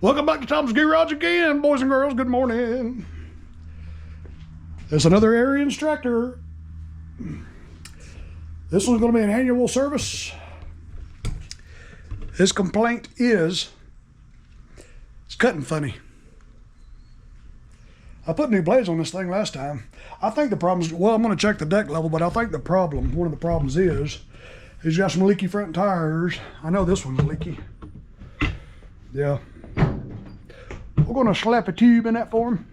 Welcome back to Tom's Garage again, boys and girls. Good morning. It's another Ariens tractor. This one's going to be an annual service. His complaint is it's cutting funny. I put new blades on this thing last time. I think the problem is, well, I'm going to check the deck level, but I think the problem, one of the problems is he's got some leaky front tires. I know this one's leaky. Yeah. We're going to slap a tube in that for him.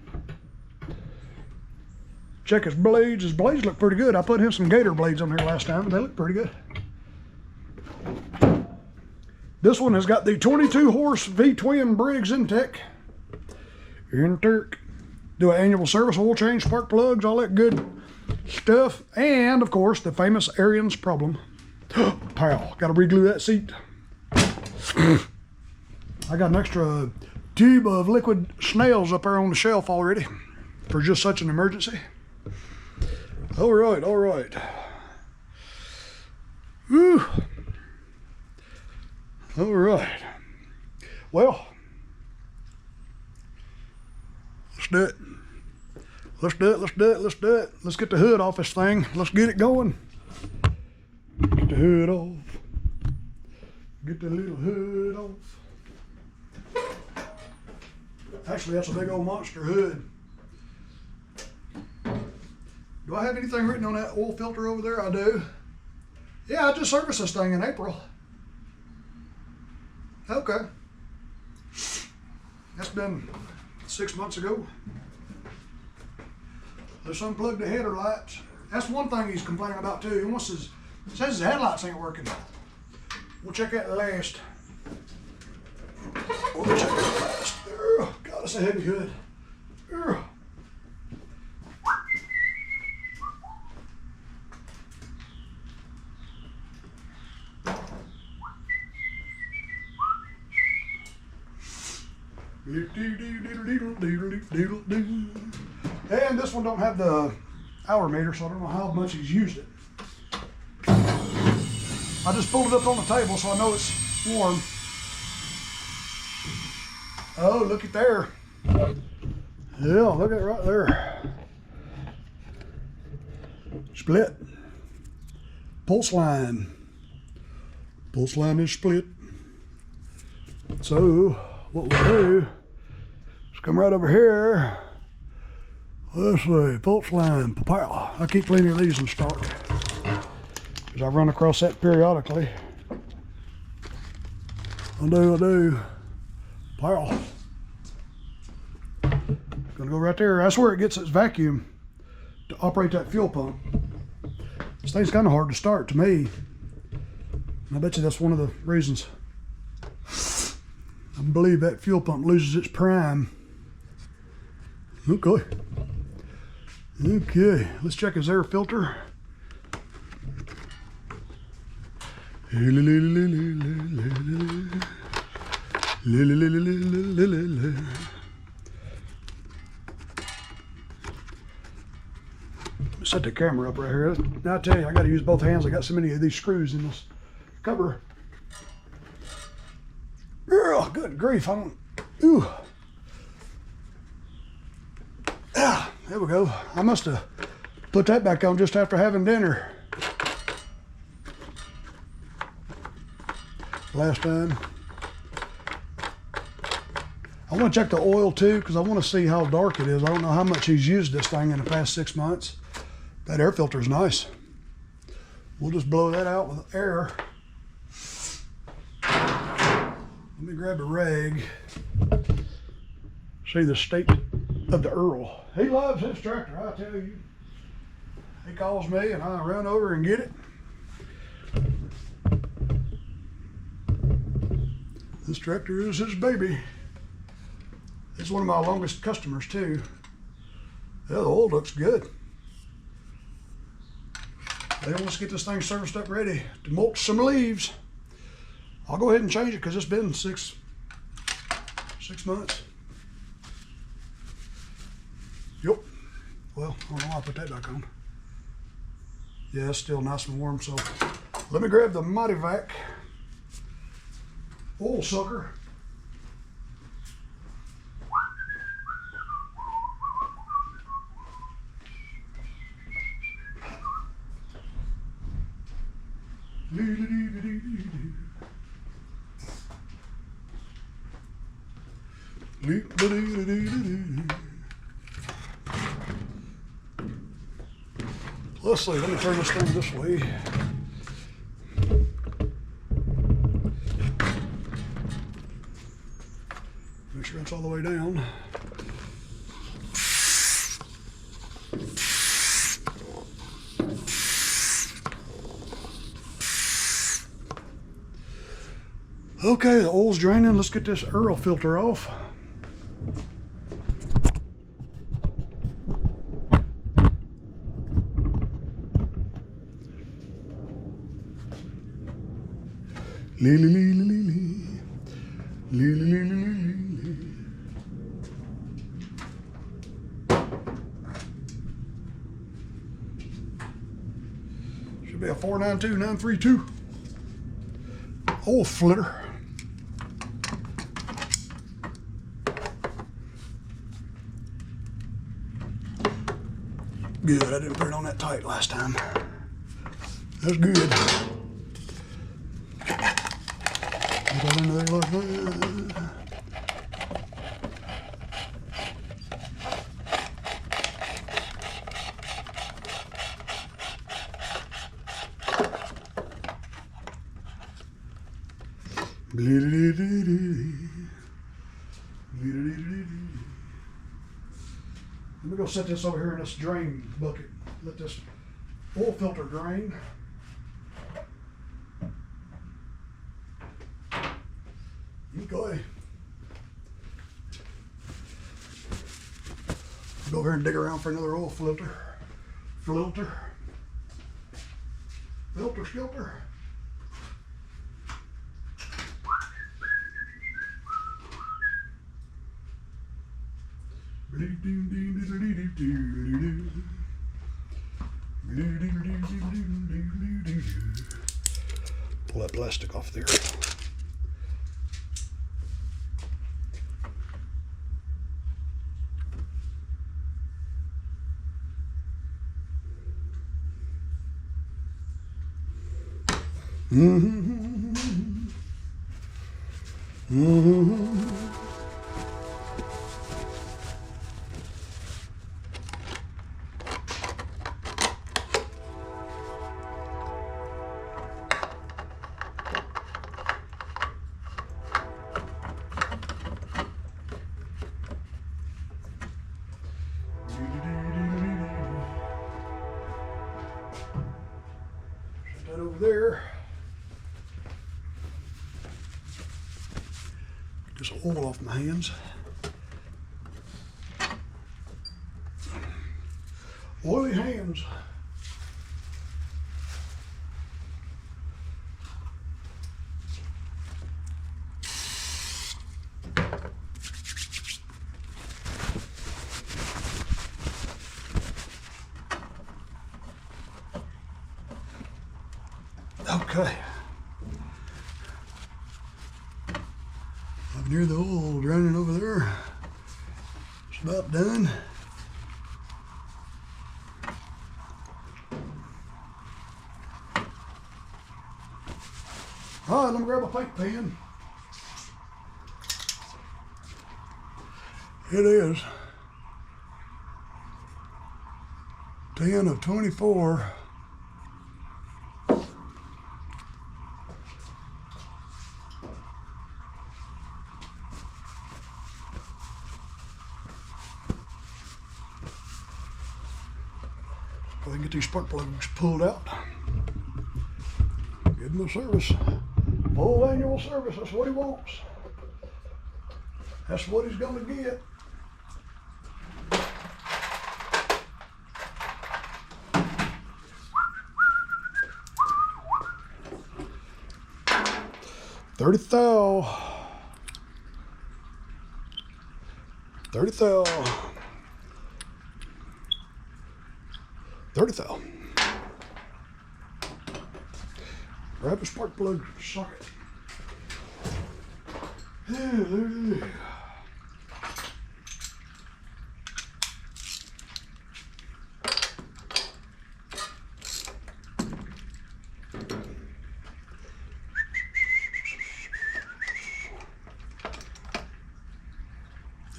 Check his blades. His blades look pretty good. I put him some Gator blades on here last time, but they look pretty good. This one has got the 22 horse VTwin Briggs intake. Do an annual service, oil change, spark plugs, all that good stuff. And of course, the famous Ariens problem. Pow, got to re-glue that seat. I got an extra tube of liquid snails up there on the shelf already for just such an emergency. All right, all right. Whew. All right. Well, let's do it. Let's do it, let's do it, let's do it. Let's get the hood off this thing. Let's get it going. Get the hood off. Get the little hood off. Actually, that's a big old monster hood. Do I have anything written on that oil filter over there? I do. Yeah, I just serviced this thing in April. Okay. That's been 6 months ago. Let's unplug the header lights. That's one thing he's complaining about too. He wants his, says his headlights ain't working. We'll check that last. We'll check that last. Oh, God, that's a heavy hood. Oh. And this one don't have the hour meter, so I don't know how much he's used it. I just pulled it up on the table so I know it's warm. Oh, look at there. Yeah, look at it right there. Split. Pulse line. Pulse line is split. So what we'll do is come right over here. Let's see, pulse line, pow. I keep plenty of these in stock because I run across that periodically. I do. Pow. Gonna go right there. That's where it gets its vacuum to operate that fuel pump. This thing's kind of hard to start to me. I bet you that's one of the reasons. I believe that fuel pump loses its prime. Okay. Okay, let's check his air filter. Set the camera up right here. Now I tell you, I got to use both hands. I got so many of these screws in this cover. Oh, good grief! I don't. Ooh. Ah, there we go. I must have put that back on just after having dinner last time. I want to check the oil too because I want to see how dark it is. I don't know how much he's used this thing in the past 6 months. That air filter is nice. We'll just blow that out with air. Let me grab a rag. See the state of the Earl. He loves his tractor, I tell you. He calls me and I run over and get it. This tractor is his baby. It's one of my longest customers too. Yeah, the oil looks good. They want us to get this thing serviced up ready to mulch some leaves. I'll go ahead and change it because it's been six months. Yep. Well, I don't know why I put that back on. Yeah, it's still nice and warm, so let me grab the Mighty Vac oil sucker. Let's see, let me turn this thing this way. Make sure it's all the way down. Okay, the oil's draining. Let's get this oil filter off. Lee, lee, lee, lee, lee. Lee, lee, lee, lee, lee. Should be a 492932 oil flitter. Good, I didn't put it on that tight last time. That's good. Get that into there like that. Let me go set this over here in this drain bucket. Let this oil filter drain. Okay. Go over here and dig around for another oil filter. Filter. Pull that plastic off there. Set that over there. Get this oil off my hands. Oily hands. Okay. I'm near the oil draining over there. It's about done. All right, let me grab a paint pen. It is 10 of 24. I can get these spark plugs pulled out. Give him a service. Full annual service, that's what he wants. That's what he's gonna get. $30 thou. Grab a spark plug socket.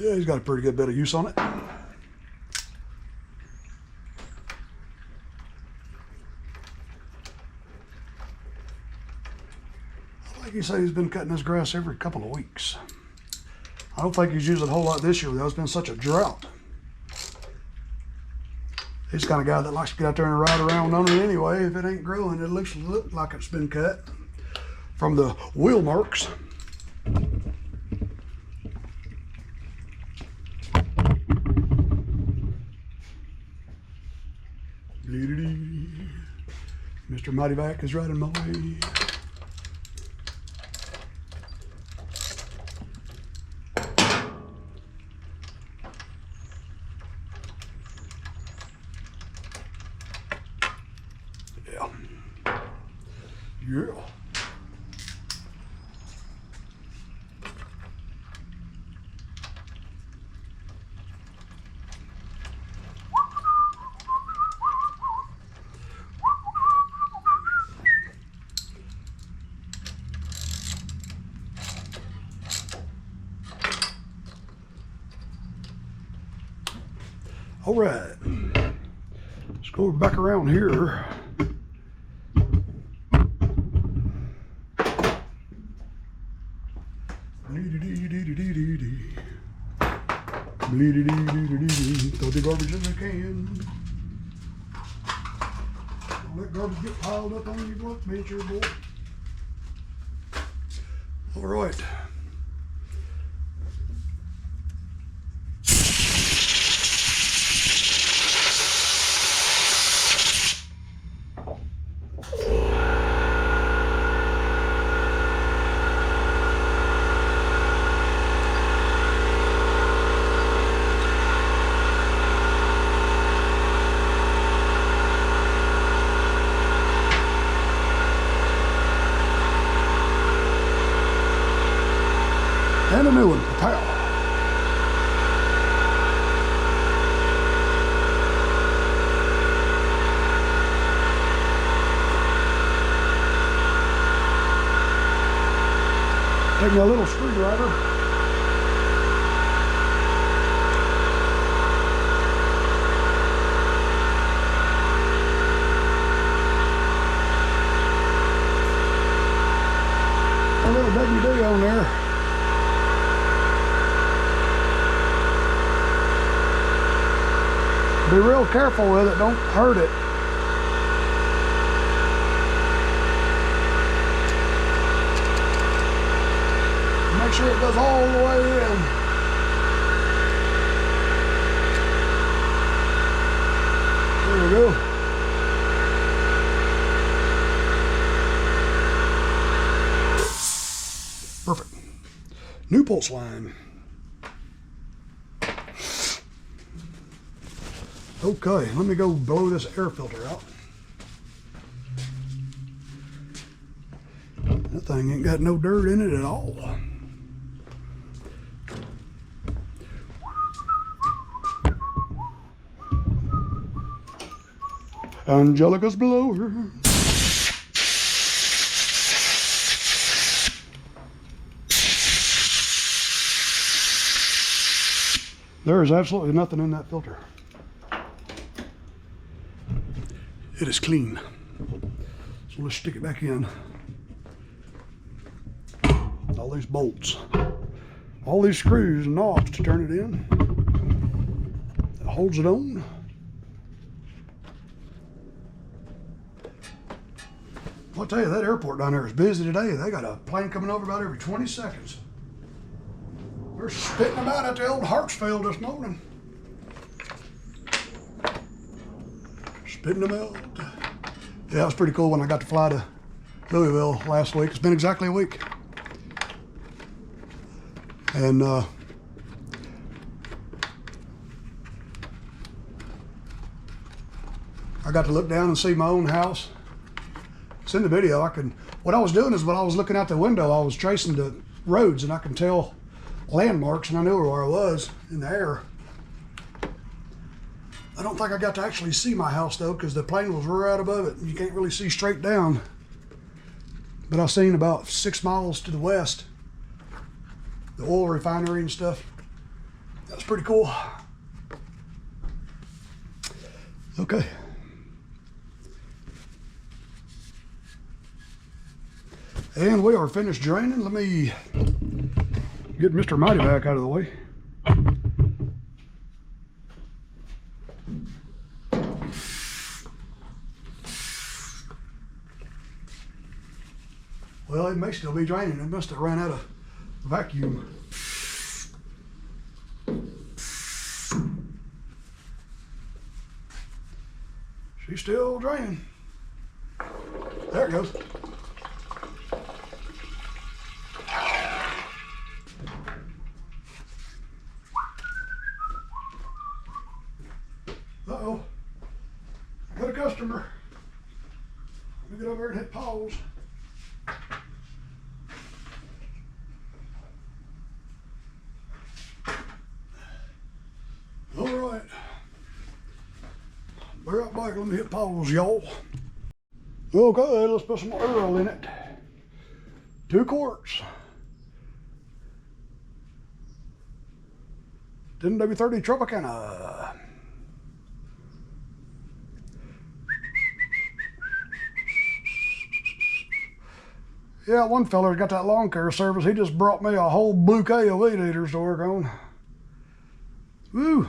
Yeah, he's got a pretty good bit of use on it. Like he said, he's been cutting his grass every couple of weeks. I don't think he's using a whole lot this year, though. It's been such a drought. He's the kind of guy that likes to get out there and ride around on it anyway. If it ain't growing, it looks like it's been cut from the wheel marks. Mr. Mighty Vac is riding my way. Yeah. All right, let's go back around here. Throw the garbage in the can. Don't let garbage get piled up on your workbench here, boy. All right. And a new one, pow. Taking a little screwdriver. A little WD on there. Be real careful with it, don't hurt it. Make sure it goes all the way in. There we go. Perfect. New pulse line. Okay, let me go blow this air filter out. That thing ain't got no dirt in it at all. Angelica's blower. There is absolutely nothing in that filter. It is clean. So let's stick it back in. All these bolts, all these screws and knobs to turn it in. It holds it on. I'll tell you, that airport down there is busy today. They got a plane coming over about every 20 seconds. They're spitting them out at the old Hartsfield this morning. Spitting them out. Yeah, it was pretty cool when I got to fly to Louisville last week. It's been exactly a week. And I got to look down and see my own house. It's in the video. What I was doing is when I was looking out the window, I was tracing the roads and I can tell landmarks and I knew where I was in the air. I don't think I got to actually see my house though, because the plane was right above it and you can't really see straight down. But I seen about 6 miles to the west, the oil refinery and stuff. That's pretty cool. Okay. And we are finished draining. Let me get Mr. Mighty back out of the way. Well, it may still be draining. It must have ran out of vacuum. She's still draining. There it goes. Uh-oh. I got a customer. Let me get over here and hit pause. All right. Be right back. Let me hit pause, y'all. Okay, let's put some oil in it. 2 quarts. 10W30 Tropicana. Yeah, one feller got that lawn care service. He just brought me a whole bouquet of weed eaters to work on. Woo!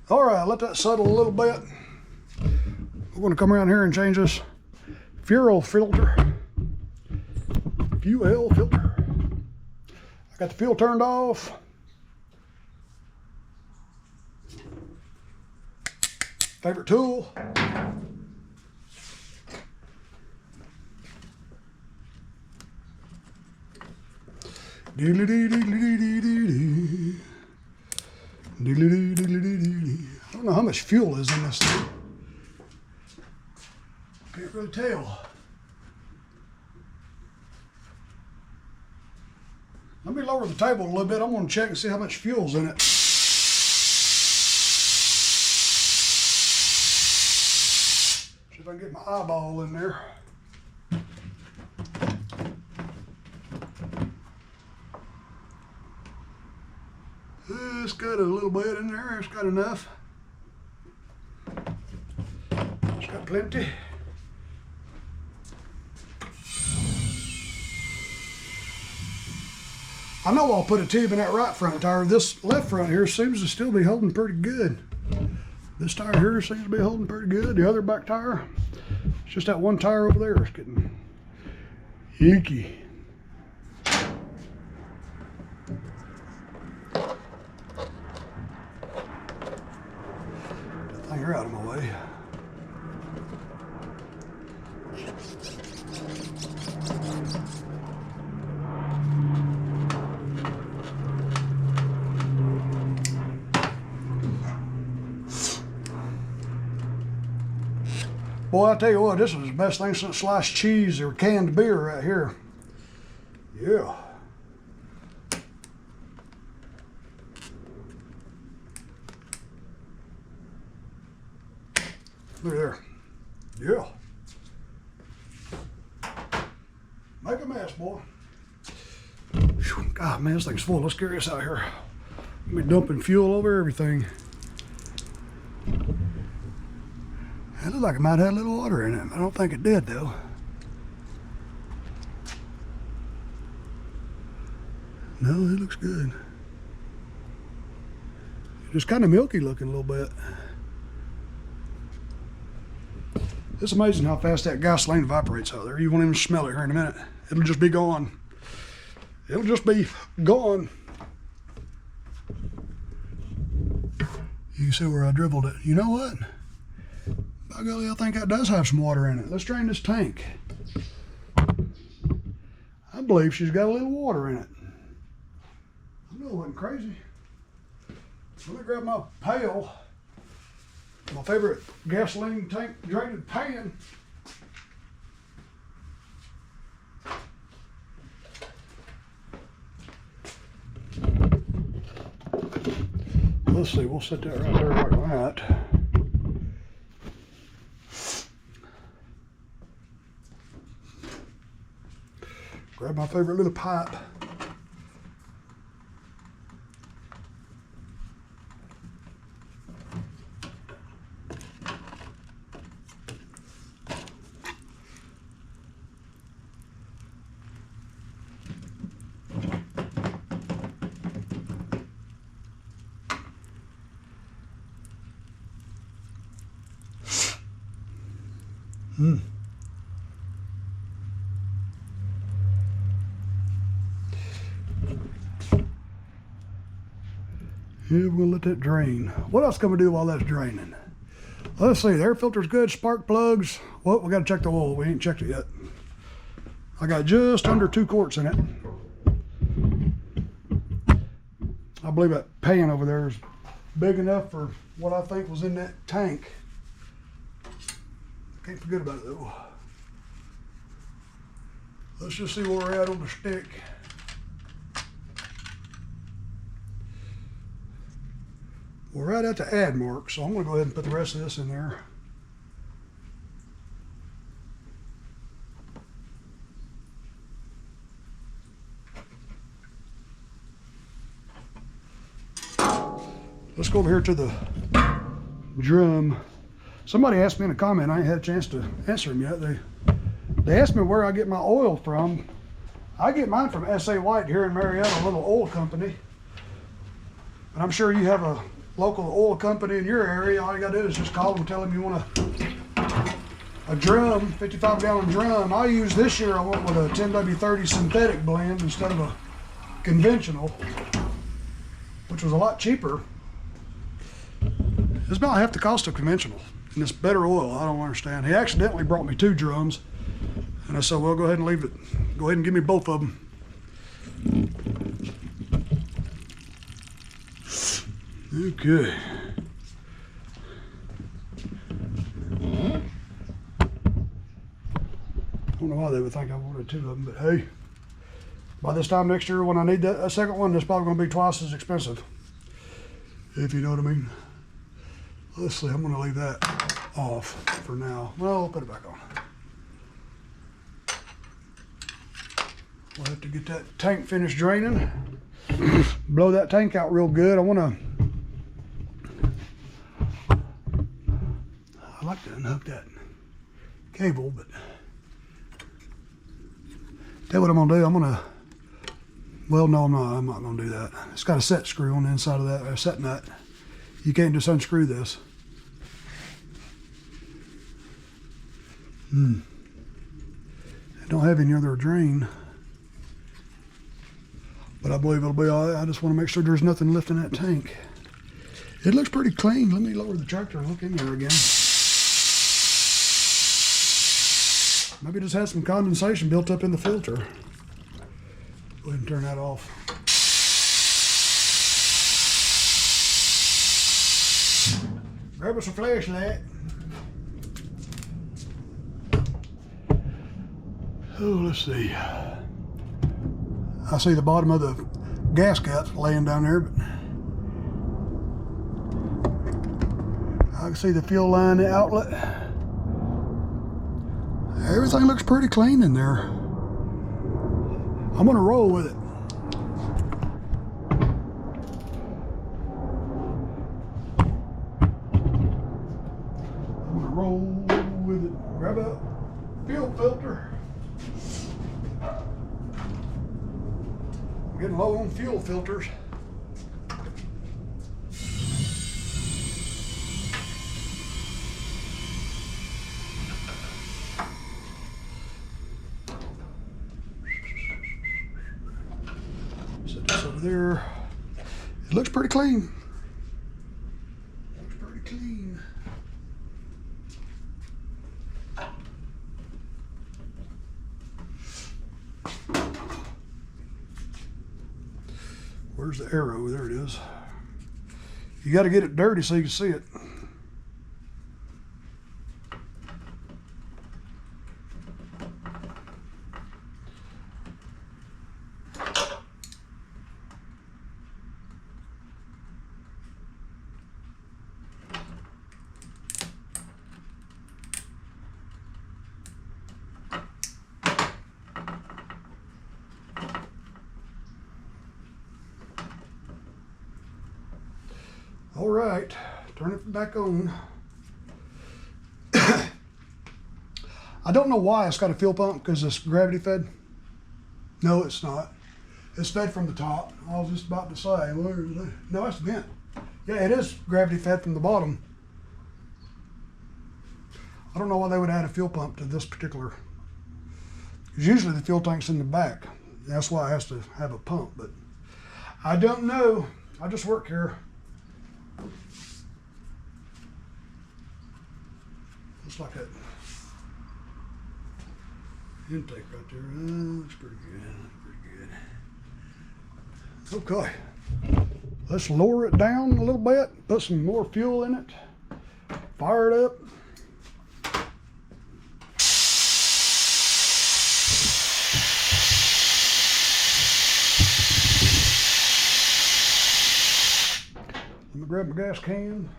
All right, let that settle a little bit. We're going to come around here and change this fuel filter. Fuel filter. I got the fuel turned off. Favorite tool. I don't know how much fuel is in this thing. Can't really tell. Let me lower the table a little bit. I'm going to check and see how much fuel's in it. See if I can get my eyeball in there. It's got a little bit in there. It's got enough. It's got plenty. I know I'll put a tube in that right front tire. This left front here seems to still be holding pretty good. This tire here seems to be holding pretty good. The other back tire, it's just that one tire over there is getting icky. You're out of my way. Boy, I tell you what, this is the best thing since sliced cheese or canned beer right here. Yeah. Look there. Yeah. Make a mess, boy. God, man, this thing's full. Let's carry this out here. We're dumping fuel over everything. It looked like it might have a little water in it. I don't think it did, though. No, it looks good. It's kind of milky looking a little bit. It's amazing how fast that gasoline evaporates out there. You won't even smell it here in a minute. It'll just be gone. It'll just be gone. You can see where I dribbled it. You know what? By golly, I think that does have some water in it. Let's drain this tank. I believe she's got a little water in it. I know it wasn't crazy. Let me grab my pail. My favorite gasoline tank draining pan. let's see, we'll set that right there like that. Grab my favorite little pipe. Yeah, we're gonna let that drain. What else can we do while that's draining? Let's see, the air filter's good, spark plugs. Well, we gotta check the oil. We ain't checked it yet. I got just under 2 quarts in it. I believe that pan over there is big enough for what I think was in that tank. Can't forget about it though. Let's just see where we're at on the stick. We're right at the add mark, so I'm going to go ahead and put the rest of this in there. Let's go over here to the drum. Somebody asked me in a comment, I ain't had a chance to answer them yet. They asked me where I get my oil from. I get mine from S.A. White here in Marietta, a little oil company. And I'm sure you have a local oil company in your area. All you gotta do is just call them and tell them you want a drum, 55-gallon drum. I use this year, I went with a 10W30 synthetic blend instead of a conventional, which was a lot cheaper. It's about half the cost of conventional, and it's better oil. I don't understand. He accidentally brought me 2 drums, and I said, well, go ahead and leave it. Go ahead and give me both of them. Okay. I don't know why they would think I wanted 2 of them, but hey, by this time next year when I need a second one, it's probably going to be twice as expensive, if you know what I mean. Let's see, I'm going to leave that off for now. Well, I'll put it back on. We'll have to get that tank finished draining. Blow that tank out real good. I like to unhook that cable, but tell you what I'm gonna do. Well, no, I'm not gonna do that. It's got a set screw on the inside of that, a set nut. You can't just unscrew this. I don't have any other drain, but I believe it'll be all right. I just want to make sure there's nothing left in that tank. It looks pretty clean. Let me lower the tractor and look in there again. Maybe it just has some condensation built up in the filter. Go ahead and turn that off. Grab us a flashlight. Oh, let's see. I see the bottom of the gas cap laying down there, but I can see the fuel line, the outlet. Everything looks pretty clean in there. I'm gonna roll with it. I'm gonna roll with it. Grab a fuel filter. I'm getting low on fuel filters. Set this over there. It looks pretty clean. Looks pretty clean. Where's the arrow? There it is. You got to get it dirty so you can see it. All right, turn it back on. I don't know why it's got a fuel pump, because it's gravity fed. No, it's not. It's fed from the top. I was just about to say, where is it? No, it's vent. Yeah, it is gravity fed from the bottom. I don't know why they would add a fuel pump to this particular. Because usually the fuel tank's in the back. That's why it has to have a pump, but I don't know. I just work here. Looks like that intake right there. Looks pretty good. Okay. Let's lower it down a little bit. Put some more fuel in it. Fire it up. Let me grab my gas can.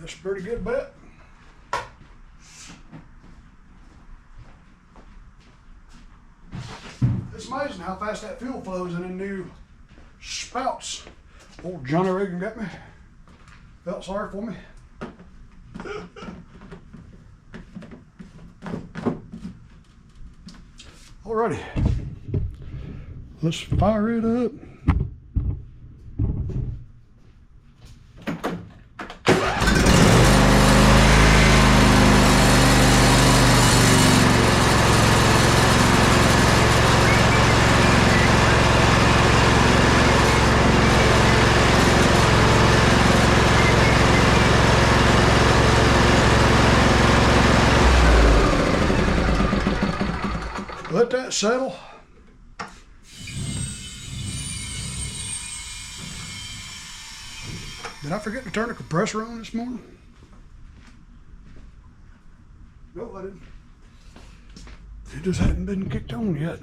That's a pretty good bet. It's amazing how fast that fuel flows in the new spouts. Old Johnny Reagan got me. Felt sorry for me. Alrighty. Let's fire it up. Let that settle. Did I forget to turn the compressor on this morning? No, I didn't. It just hadn't been kicked on yet.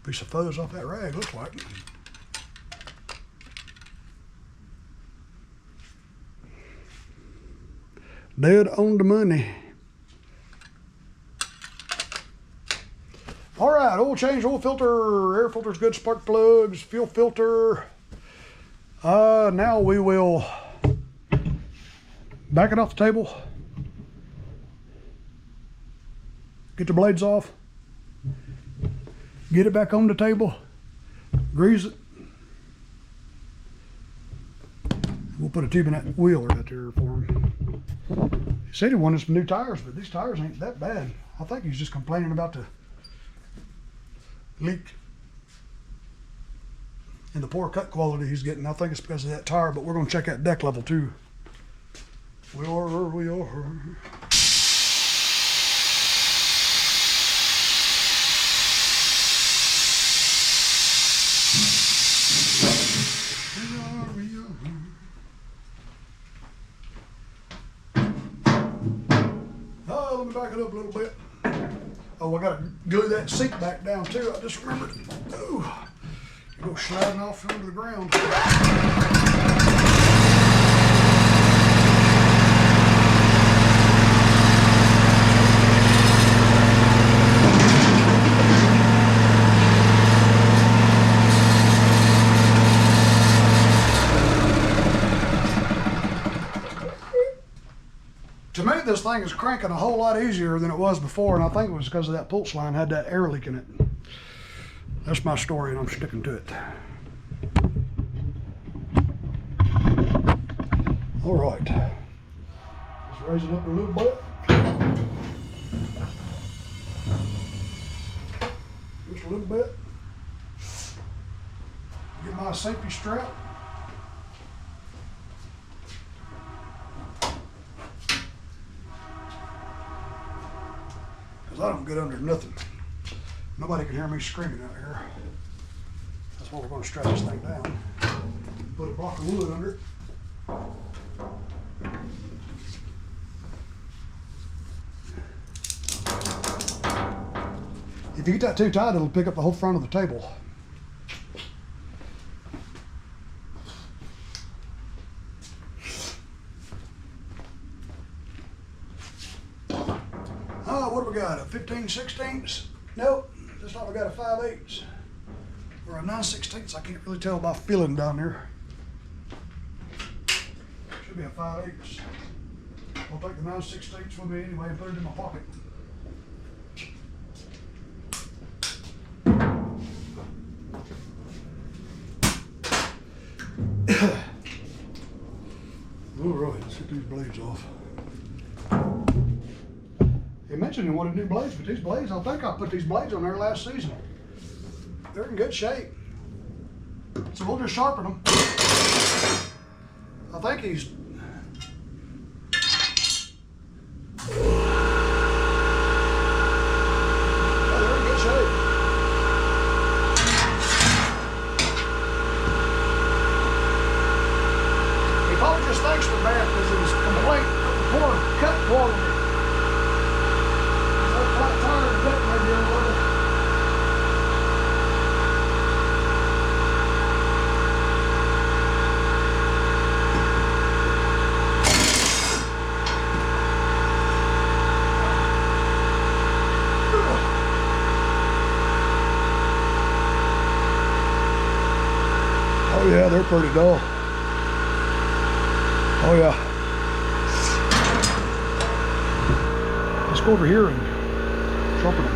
Piece of fuzz off that rag, looks like. Dead on the money. All right, oil change, oil filter, air filter's good, spark plugs, fuel filter. Now we will back it off the table. Get the blades off. Get it back on the table. Grease it. We'll put a tube in that wheel right there for him. He said he wanted some new tires, but these tires ain't that bad. I think he's just complaining about the leak and the poor cut quality he's getting. I think it's because of that tire, but we're going to check that deck level too. We are. Oh, let me back it up a little bit. Oh, I gotta glue that seat back down too. I just remembered. Oh, you go sliding off into the ground. To me, this thing is cranking a whole lot easier than it was before, and I think it was because of that pulse line had that air leak in it. That's my story, and I'm sticking to it. All right, let's raise it up a little bit. Just a little bit. Get my my safety strap. Because I don't get under nothing. Nobody can hear me screaming out here. That's why we're going to strap this thing down. Put a block of wood under it. If you get that too tight, it'll pick up the whole front of the table. Oh, what have we got? A 15/16? Nope, this time we got a 5/8 or a 9/16. I can't really tell by feeling down there. Should be a 5/8. I'll take the 9/16 with me anyway and put it in my pocket. All right, let's get these blades off. He mentioned he wanted new blades, but these blades, I think I put these blades on there last season. They're in good shape. So we'll just sharpen them. I think he's... Oh, they're in good shape. He probably just thinks we're bad because his complaint of the poor cut quality. Flat tire and cut maybe a little. Oh yeah, they're pretty dull. Oh yeah. Let's go over here and sharpen them.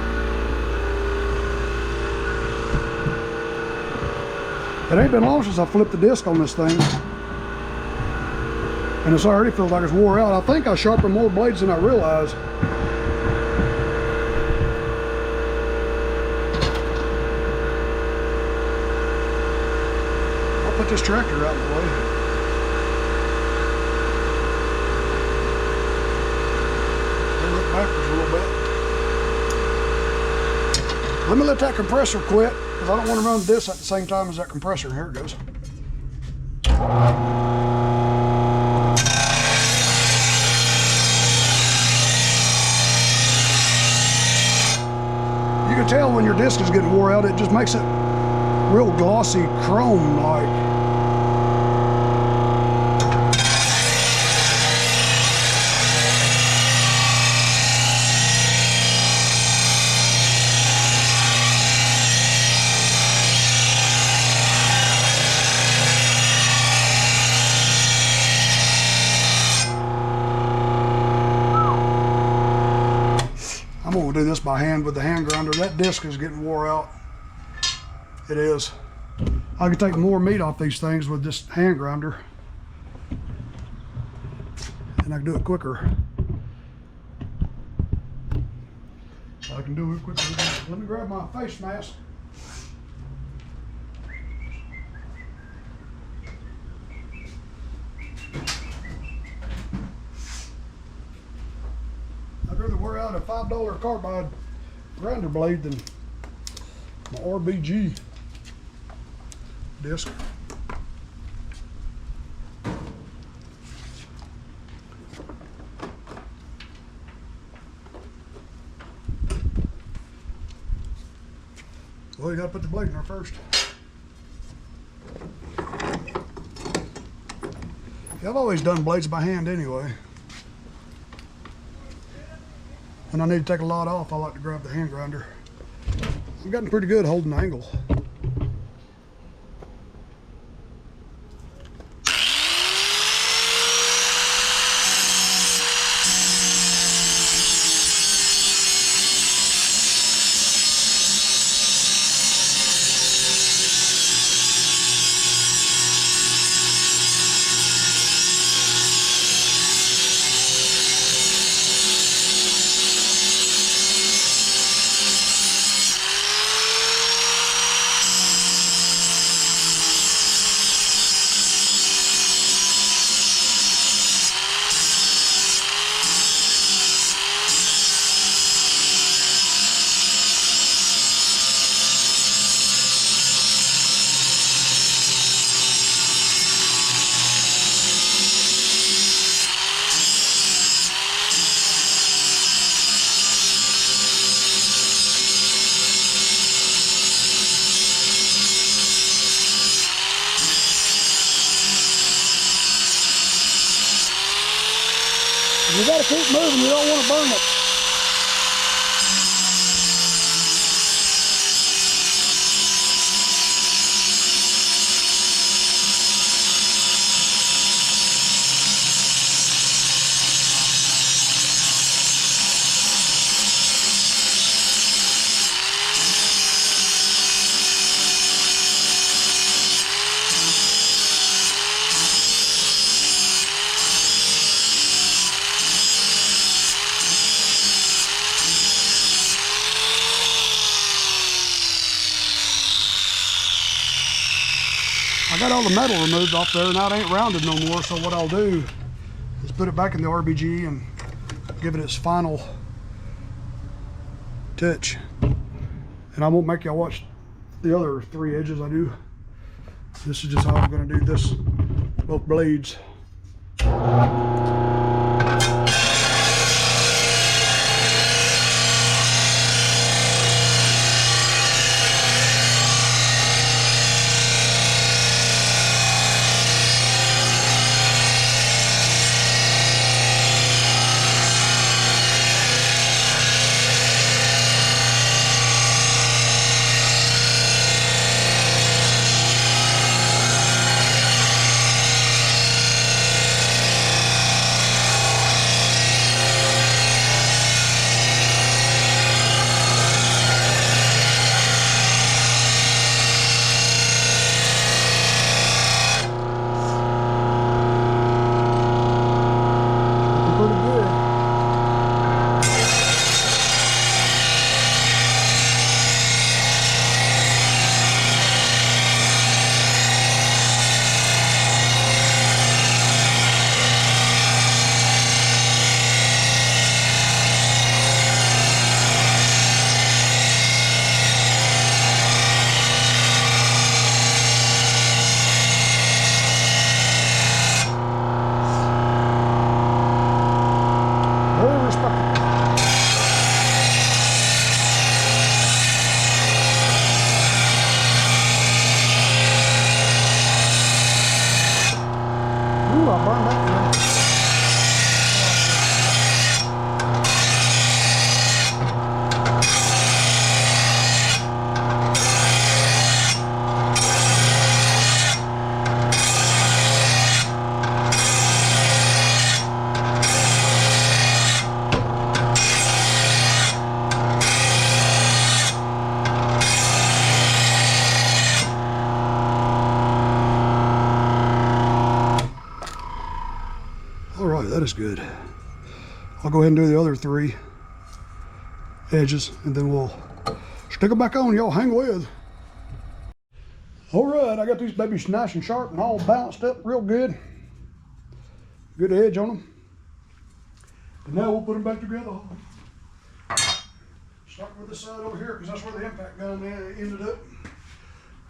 It ain't been long since I flipped the disc on this thing. And it's already feels like it's wore out. I think I sharpened more blades than I realized. I'll put this tractor out of the way. Look backwards a little bit. Let me let that compressor quit, because I don't want to run this at the same time as that compressor. Here it goes. You can tell when your disc is getting wore out, it just makes it real glossy chrome-like. I'm going to do this by hand with the hand grinder. That disc is getting wore out. It is. I can take more meat off these things with this hand grinder. And I can do it quicker. I can do it quicker. Let me grab my face mask. I'd rather wear out a $5 carbide grinder blade than my RBG disc. Well, you gotta put the blade in there first. Yeah, I've always done blades by hand anyway. When I need to take a lot off, I like to grab the hand grinder. I've gotten pretty good holding the angle. gotta keep moving, you don't want to burn it. I got all the metal removed off there, now it ain't rounded no more, so what I'll do is put it back in the RBG and give it its final touch. And I won't make y'all watch the other 3 edges I do. This is just how I'm gonna do this, both blades. Ooh, I burned that one. That is good. I'll go ahead and do the other 3 edges and then we'll stick them back on. Y'all hang with. All right, I got these babies nice and sharp and all balanced up real good. Good edge on them. And now we'll put them back together. Start with this side over here because that's where the impact gun ended up.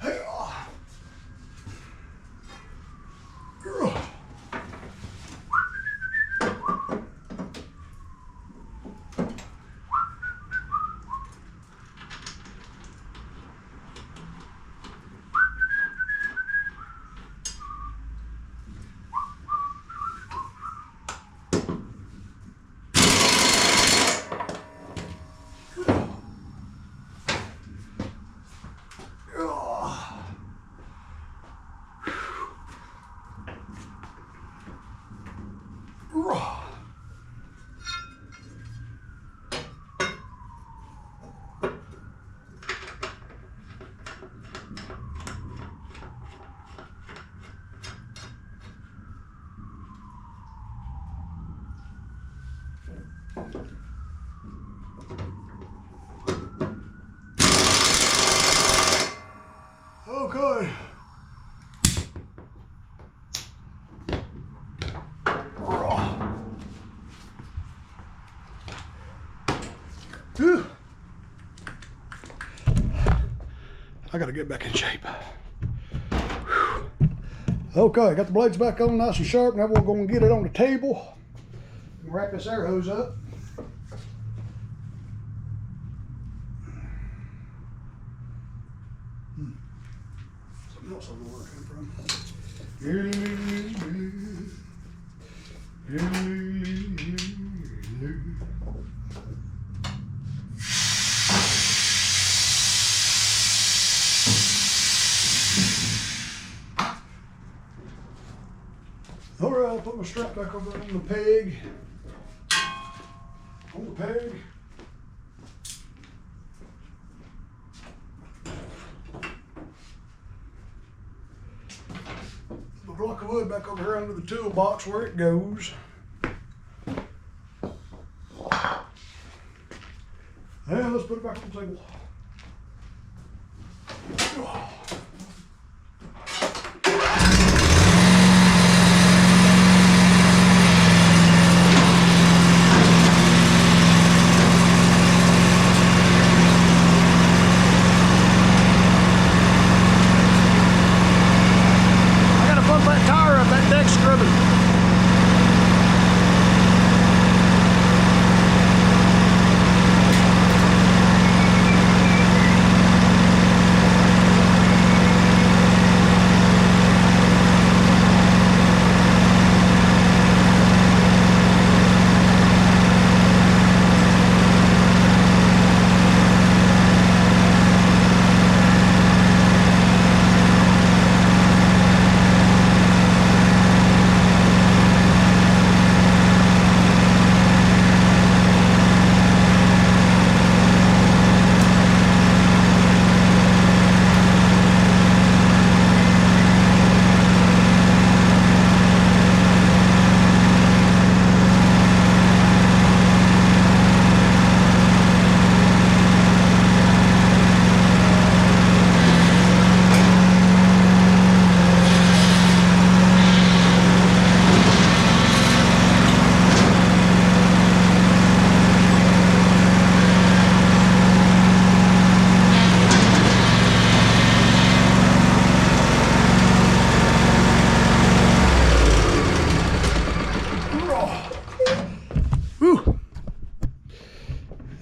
Hey, okay. I gotta get back in shape. Okay, got the blades back on nice and sharp. Now we're gonna get it on the table and wrap this air hose up. Something else I don't know where it came from. put my strap back over on the peg. On the peg. The block of wood back over here under the toolbox where it goes. And let's put it back on the table.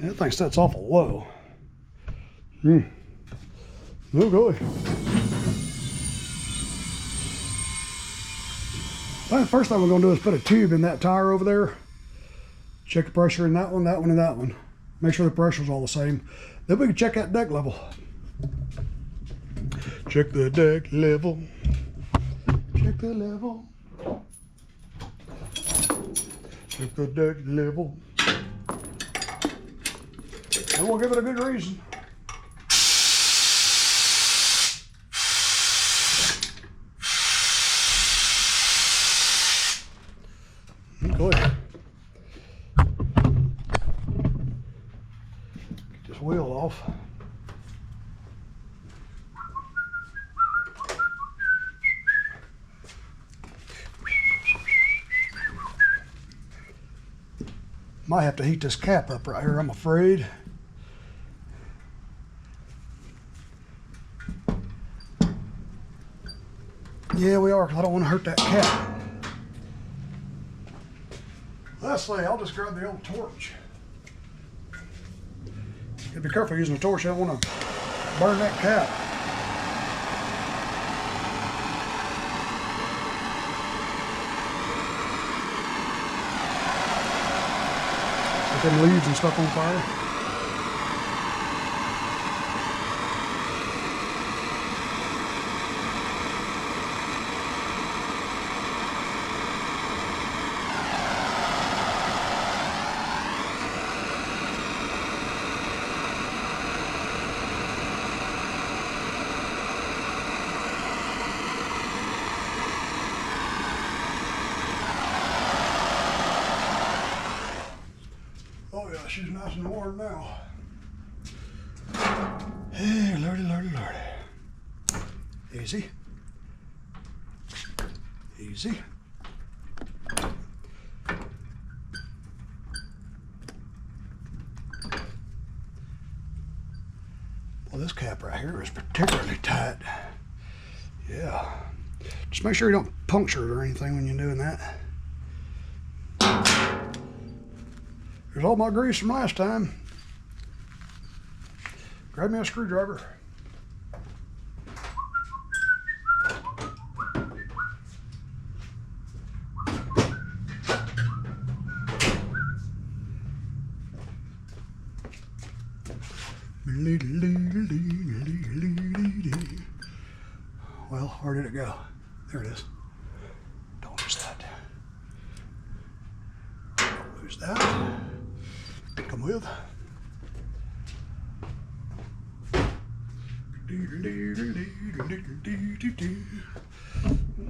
That thing sets awful low. No golly. The first thing we're going to do is put a tube in that tire over there. Check the pressure in that one, and that one. Make sure the pressure's all the same. Then we can check that deck level. Check the deck level. Check the level. Check the deck level. And we'll give it a good reason. Go ahead. Get this wheel off. Might have to heat this cap up right here, I'm afraid. Yeah, we are, because I don't want to hurt that cap. Let's see, I'll just grab the old torch. You gotta be careful using a torch, I don't want to burn that cap. Set them leaves and stuff on fire. Oh yeah, she's nice and warm now. Hey, lordy, lordy, lordy. Easy. Easy. Well, this cap right here is particularly tight. Yeah. Just make sure you don't puncture it or anything when you're doing that. There's all my grease from last time. Grab me a screwdriver. Well, where did it go? There it is. Don't miss that. There's that. Come with.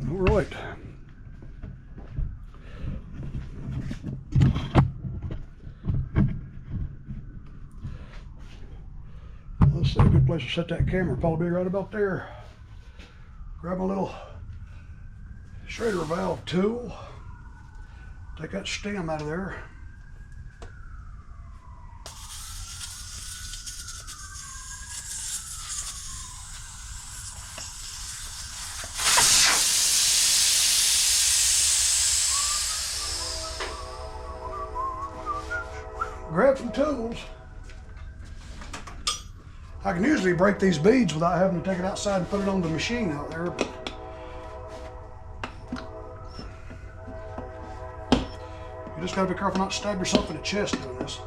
All right. Let's see, a good place to set that camera, probably be right about there. Grab my little Schrader valve tool. Take that stem out of there. Grab some tools. I can usually break these beads without having to take it outside and put it on the machine out there. But you just gotta be careful not to stab yourself in the chest doing this.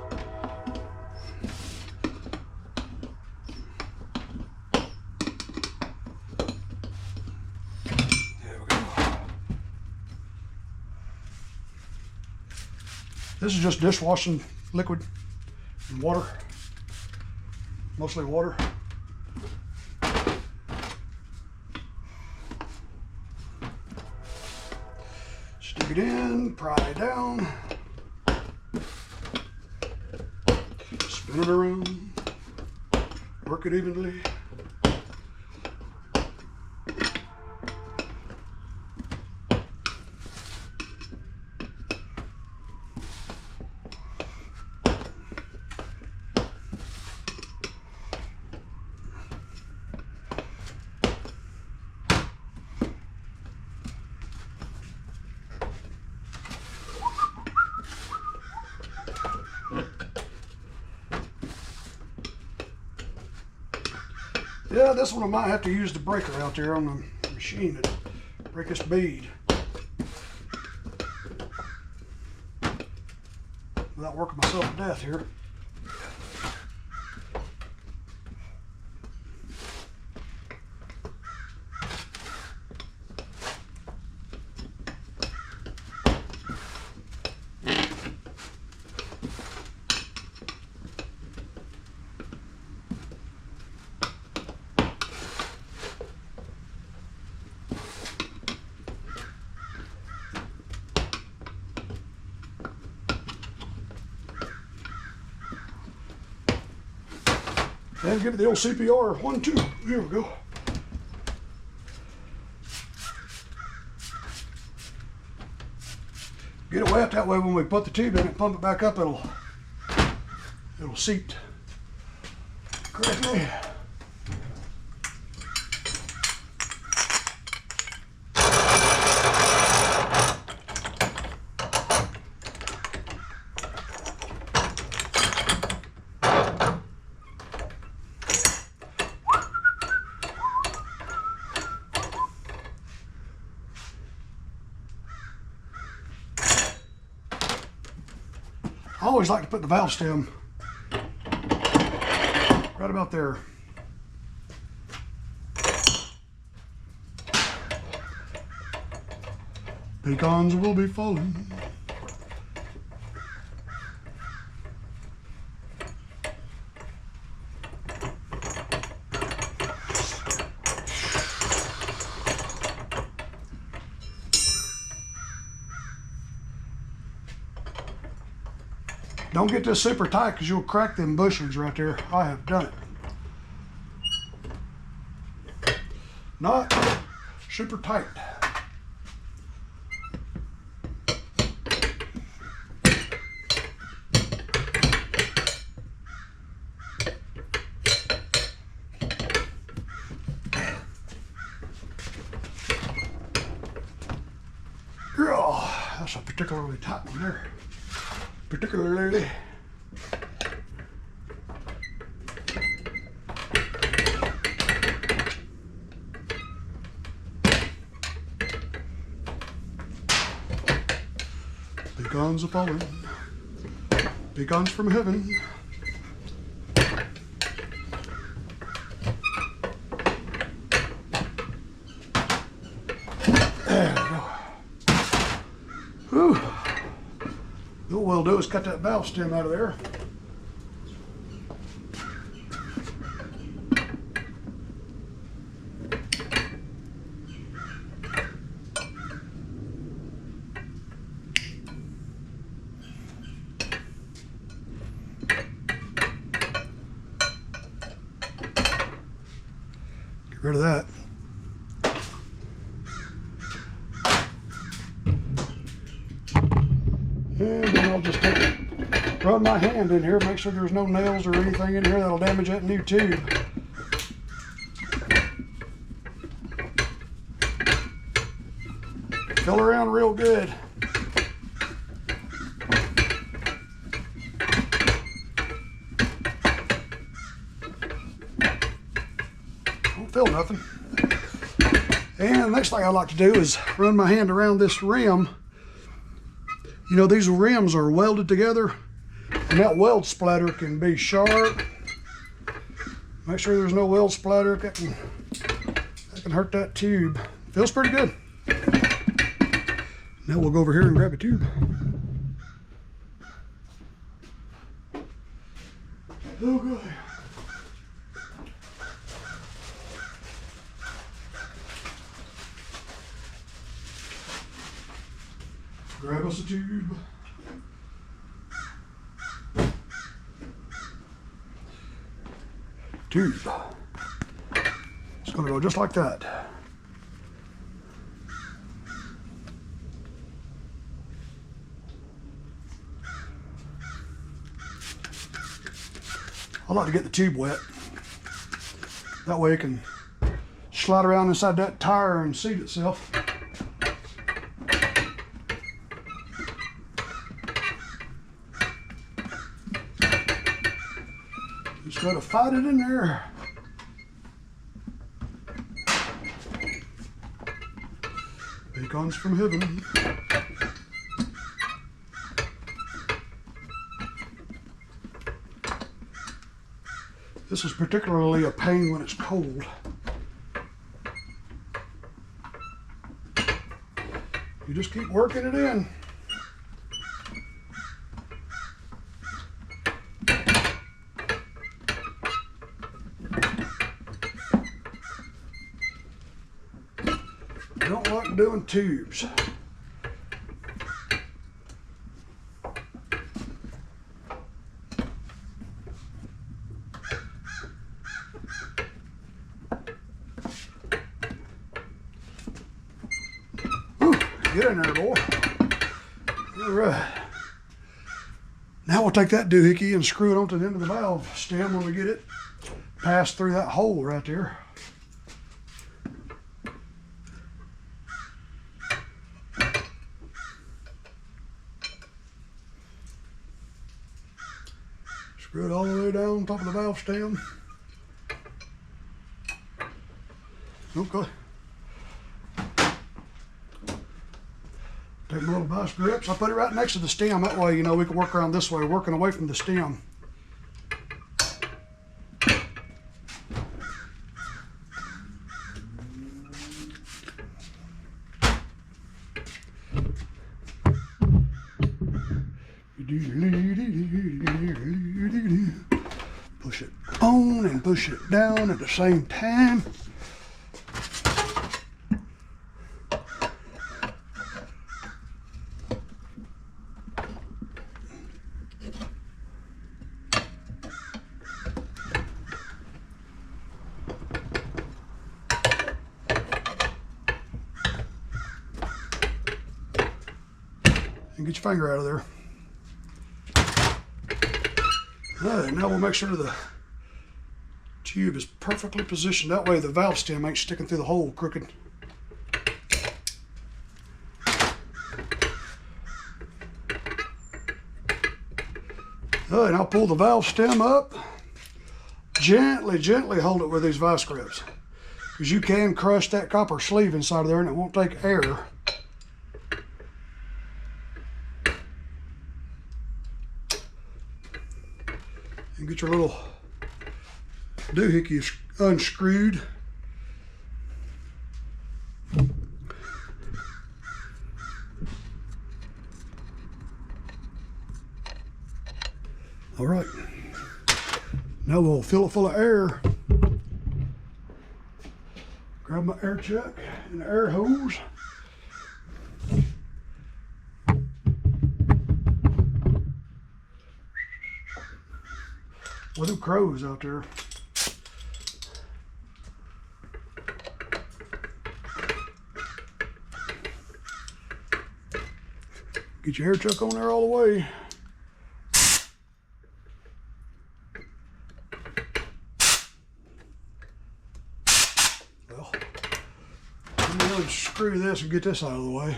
There we go. This is just dishwashing liquid and water. Mostly water. Stick it in, pry it down, spin it around, work it evenly. Yeah, this one I might have to use the breaker out there on the machine to break this bead without working myself to death here. And give it the old CPR 1, 2. Here we go. Get it wet, that way when we put the tube in it, pump it back up, it'll seat correctly. I always like to put the valve stem right about there. Pecans will be falling. Don't get this super tight because you'll crack them bushings right there. I have done it. Not super tight. Oh, that's a particularly tight one there. Particularly. Pecans are falling. Pecans from heaven. There we go. Whew. Oh well. we'll do is cut that valve stem out of there. Get rid of that. And then I'll just run my hand in here, make sure there's no nails or anything in here that'll damage that new tube. Fill around real good. Don't feel nothing. And the next thing I like to do is run my hand around this rim. You know, these rims are welded together, and that weld splatter can be sharp. Make sure there's no weld splatter. That can hurt that tube. Feels pretty good. Now we'll go over here and grab a tube. Oh, good. Grab us a tube. Tube. It's going to go just like that. I like to get the tube wet. That way it can slide around inside that tire and seat itself. Just gotta fight it in there. Bacons from heaven. This is particularly a pain when it's cold. You just keep working it in. I don't like doing tubes. Get in there, boy. All right. Now we'll take that doohickey and screw it onto the end of the valve stem when we get it passed through that hole right there. Screw it all the way down top of the valve stem. Okay. Take my little vice grips. I put it right next to the stem. That way, you know, we can work around this way, working away from the stem. Push it on and push it down at the same time. And get your finger out of there. All right, now we'll make sure the tube is perfectly positioned. That way the valve stem ain't sticking through the hole crooked. All right, I'll pull the valve stem up. Gently, gently hold it with these vice grips, because you can crush that copper sleeve inside of there and it won't take air. And get your little doohickey unscrewed. Now we'll fill it full of air. Grab my air chuck and the air hose. Well, them crows out there. Get your air chuck on there all the way. Well, let me go and screw this and get this out of the way.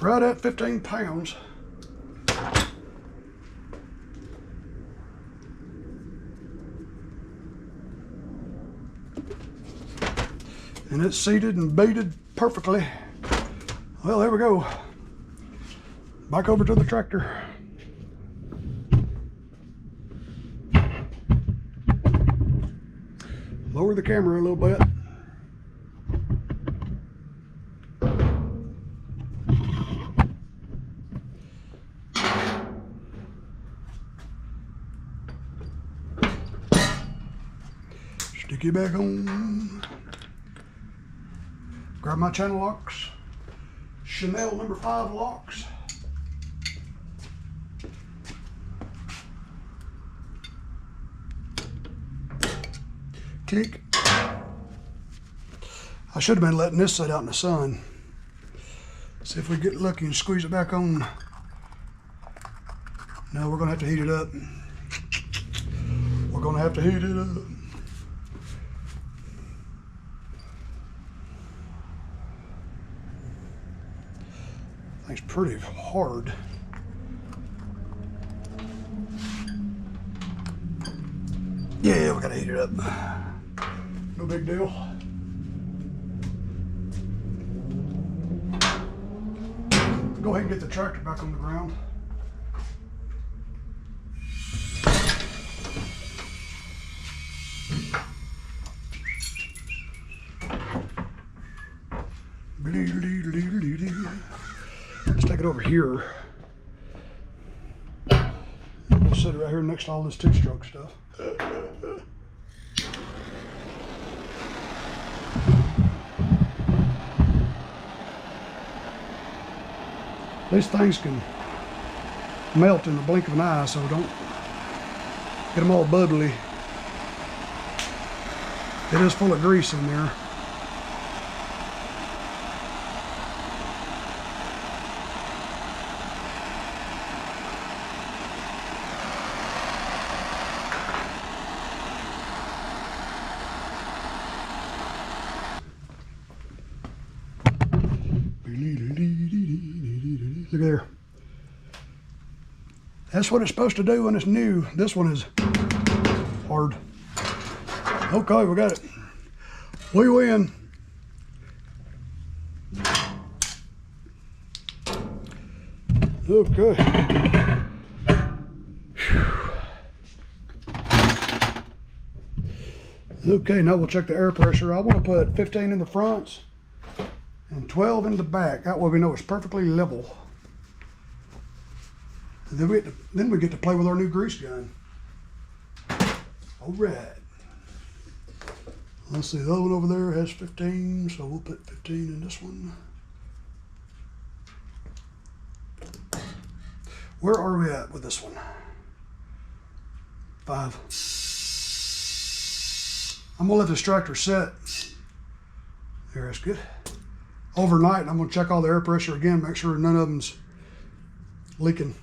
Right at 15 pounds. And it's seated and baited perfectly. Well, there we go. Back over to the tractor. Lower the camera a little bit. Stick it back on. Grab my channel locks. Chanel number 5 locks. Click. I should have been letting this sit out in the sun. See if we get lucky and squeeze it back on. No, we're gonna have to heat it up. We're gonna have to heat it up. Thing's pretty hard. Yeah, we gotta heat it up. No big deal. Go ahead and get the tractor back on the ground. Let's take it over here. We'll sit it right here next to all this two-stroke stuff. These things can melt in the blink of an eye, so don't get them all bubbly. It is full of grease in there. Look there. That's what it's supposed to do when it's new. This one is hard. Okay, we got it. We win. Okay. Okay, now we'll check the air pressure. I want to put 15 in the fronts and 12 in the back. That way we know it's perfectly level. And then we get to play with our new grease gun. All right. Let's see, the other one over there has 15, so we'll put 15 in this one. Where are we at with this one? 5. I'm gonna let this tractor set. There, that's good. overnight, and I'm going to check all the air pressure again, make sure none of them's leaking.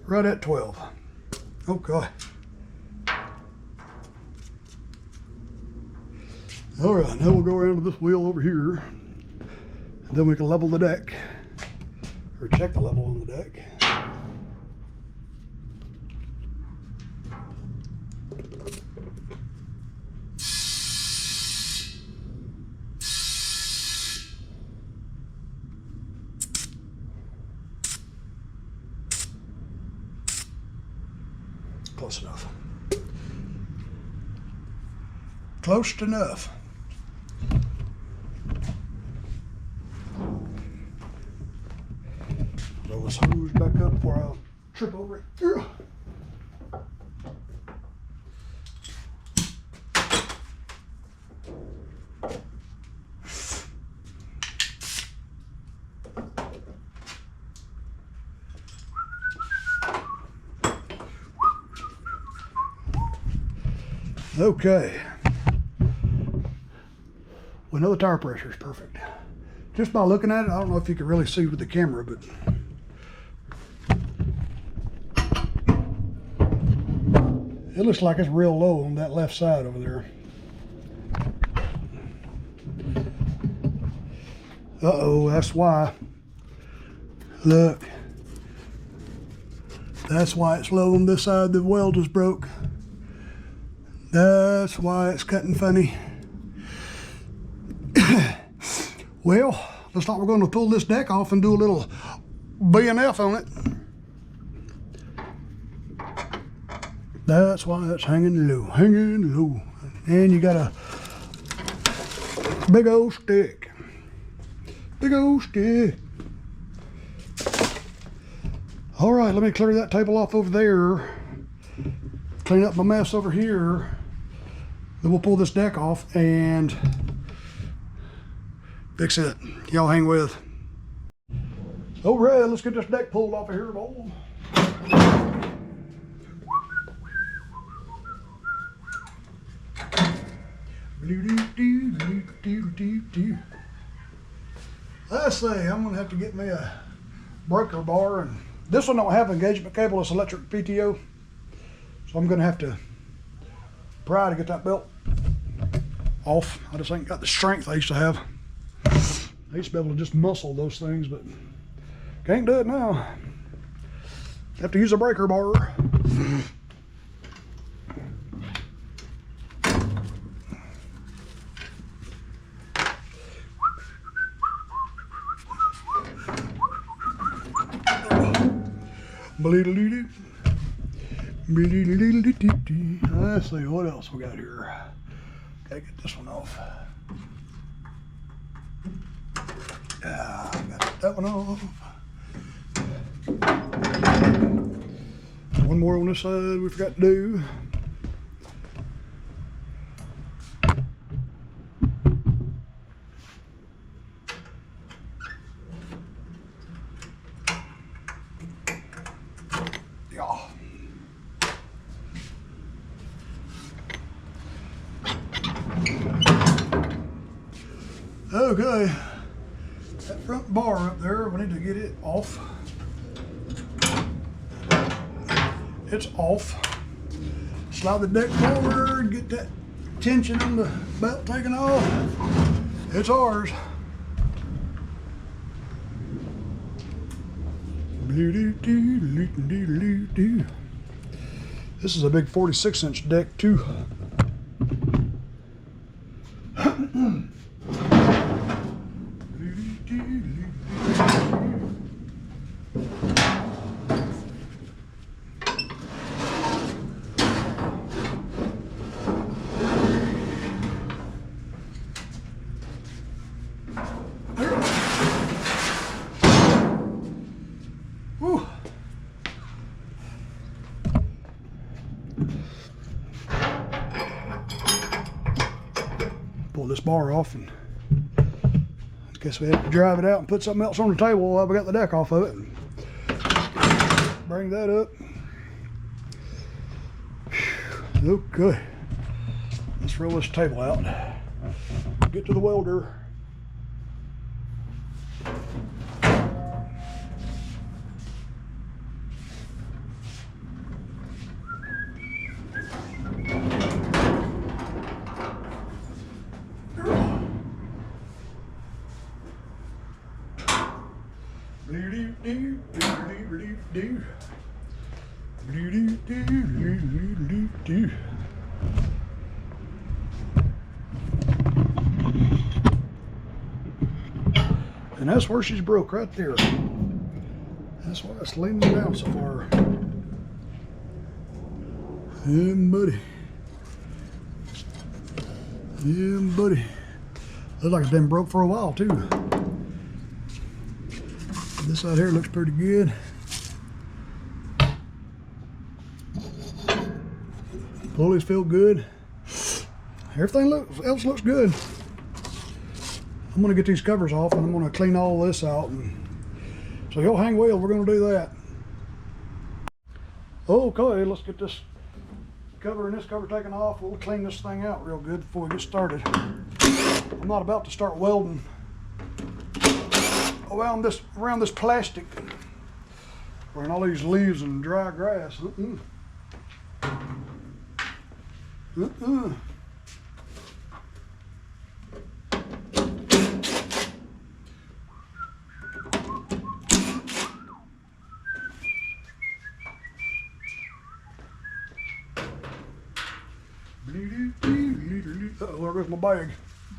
Right at 12. Okay. All right, now we'll go around to this wheel over here, and then we can level the deck, or check the level on the deck. Close enough. Close enough. Roll this hose back up before I trip over it. Okay. We know the tire pressure is perfect. Just by looking at it, I don't know if you can really see with the camera, but it looks like it's real low on that left side over there. Uh-oh, that's why. Look. That's why it's low on this side. The weld is broke. That's why it's cutting funny. Well, looks like we're going to pull this deck off and do a little B&F on it. That's why it's hanging low, hanging low. And you got a big old stick. Big old stick. All right, let me clear that table off over there. Clean up my mess over here. Then we'll pull this deck off and fix it. Y'all hang with. All right, let's get this deck pulled off of here, boy. Let's see, I'm gonna have to get me a breaker bar, and this one don't have engagement cable, it's electric PTO. So I'm gonna have to pry to get that belt off. I just ain't got the strength I used to have. I used to be able to just muscle those things, but can't do it now. Have to use a breaker bar. Let's see what else we got here. Gotta get this one off. Yeah, got that one off. One more on this side we forgot to do. Okay, that front bar up there, we need to get it off. It's off. Slide the deck forward, get that tension on the belt taken off. It's ours. This is a big 46-inch deck too. bar off, and I guess we have to drive it out and put something else on the table while we got the deck off of it. Bring that up. Okay, let's roll this table out. Get to the welder. And that's where she's broke, right there. That's why it's leaning down so far. Yeah, buddy. Yeah, buddy. Looks like it's been broke for a while too. This side here looks pretty good. Pulleys feel good. Everything else looks good. I'm gonna get these covers off and I'm gonna clean all this out. And so you'll hang well, we're gonna do that. Okay, let's get this cover and this cover taken off. We'll clean this thing out real good before we get started. I'm not about to start welding around this plastic, around all these leaves and dry grass. Uh-oh, there goes my bag.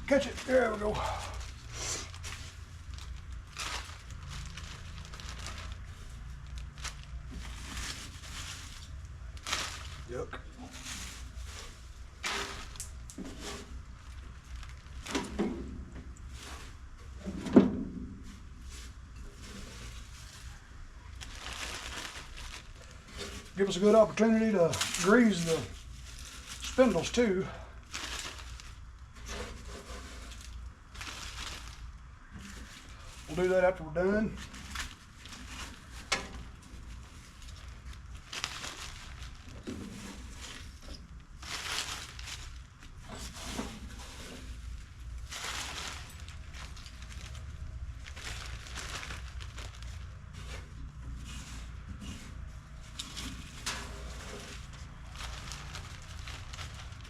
Catch it. There we go. Yuck. Give us a good opportunity to grease the spindles too. We'll do that after we're done.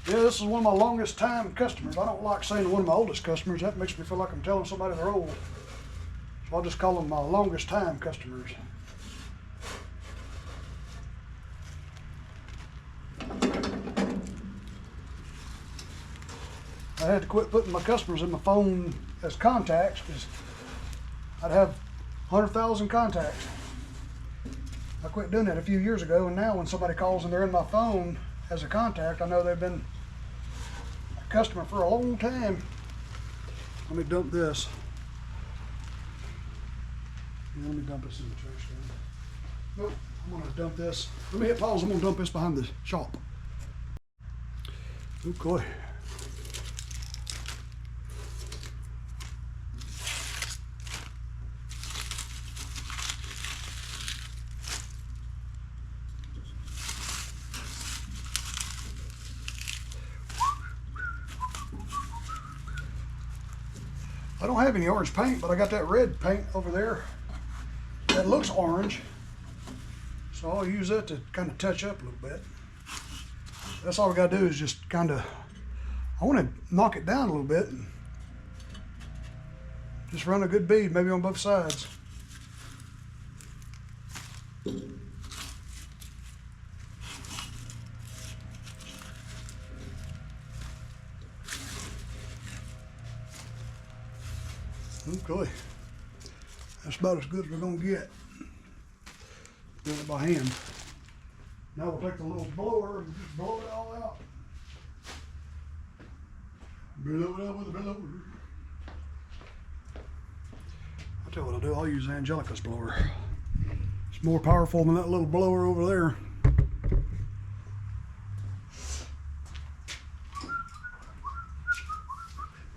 Yeah, this is one of my longest time customers. I don't like saying one of my oldest customers. That makes me feel like I'm telling somebody they're old. So I'll just call them my longest time customers. I had to quit putting my customers in my phone as contacts because I'd have 100,000 contacts. I quit doing that a few years ago, and now when somebody calls and they're in my phone as a contact, I know they've been a customer for a long time. Let me dump this. Yeah, let me dump this in the trash can. Nope, I'm gonna dump this. Let me hit pause, I'm gonna dump this behind the shop. Okay. I don't have any orange paint, but I got that red paint over there that looks orange. So I'll use that to kind of touch up a little bit. That's all we got to do is just kind of, I want to knock it down a little bit and just run a good bead, maybe on both sides. Okay, that's about as good as we're gonna get. Doing it by hand. Now we'll take the little blower and just blow it all out. Blow it out with a blower. I'll tell you what I'll do, I'll use Angelica's blower. It's more powerful than that little blower over there.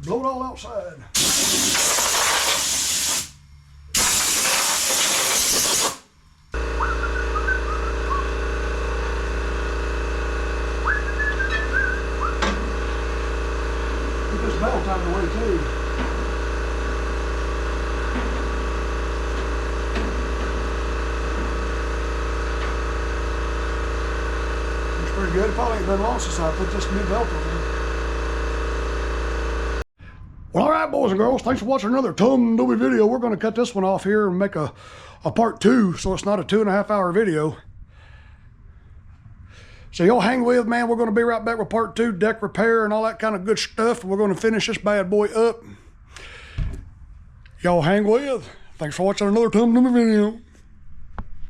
Blow outside. Get this belt out of the way too. Looks pretty good. Probably ain't been long since I put this new belt on there. Well, all right, boys and girls, thanks for watching another Tum-Dooby video. We're going to cut this one off here and make a part 2, so it's not a 2.5 hour video. So y'all hang with, man. We're going to be right back with part 2, deck repair and all that kind of good stuff. We're going to finish this bad boy up. Y'all hang with. Thanks for watching another Tum-Dooby video.